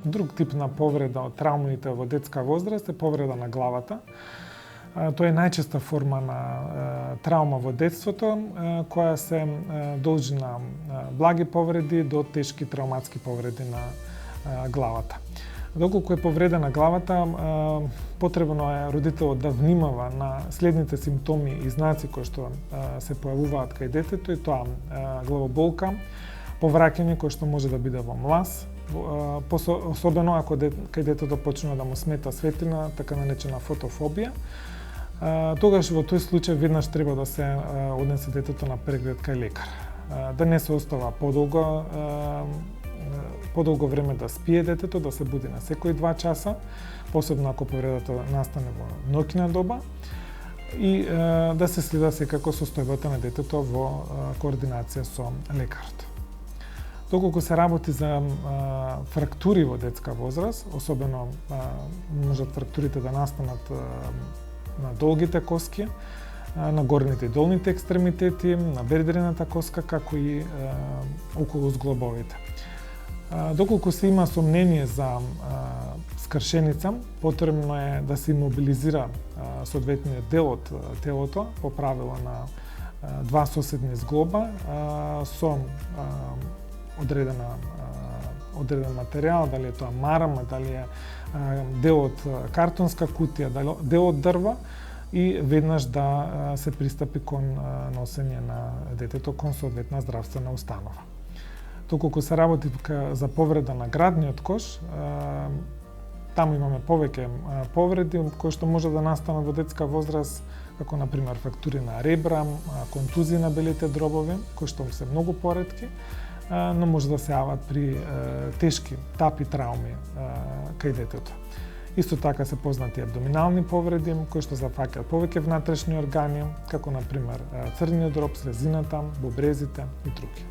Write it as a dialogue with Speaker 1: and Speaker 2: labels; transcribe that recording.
Speaker 1: Друг тип на повреда од траумите во детска возраст е повреда на главата. Тоа е најчеста форма на траума во детството, која се должи на благи повреди до тешки трауматски повреди на главата. Доколку е повредена главата, потребно е родителот да внимава на следните симптоми и знаци кои што се појавуваат кај детето, и тоа главоболка, повраќање кој што може да биде во млаз, особено ако кај детето почнува да му смета светлина, така наречена фотофобија. Тогаш во тој случај веднаш треба да се однесе детето на преглед кај лекар. Да не се остава подолго време да спие детето, да се буди на секои 2 часа, посебно ако повредата настане во ноќна доба, и да се следа секако состојбата на детето во координација со лекарот. Доколку се работи за фрактури во детска возраст, особено можат фрактурите да настанат на долгите коски, на горните и долните екстремитети, на бедрената коска, како и околу зглобовите. Доколку се има сомнение за скршеница, потребно е да се имобилизира соодветниот дел од телото, по правило на 2 соседни зглоба, со одреден материјал, дали е тоа марам, дали е дел од картонска кутија, дел од дрва, и веднаш да се пристапи кон носење на детето кон соодветна здравствена установа. Доколку се работи за повреда на градниот кош, таму имаме повеќе повреди кои што може да настанат во детска возраст, како например фрактури на ребра, контузии на белите дробови, кои што се многу поретки, но може да се јават при тешки тапи трауми кај детето. Исто така се познати абдоминални повреди, кои што зафаќаат повеќе внатрешни органи, како например црниот дроб, слезината, бубрезите и други.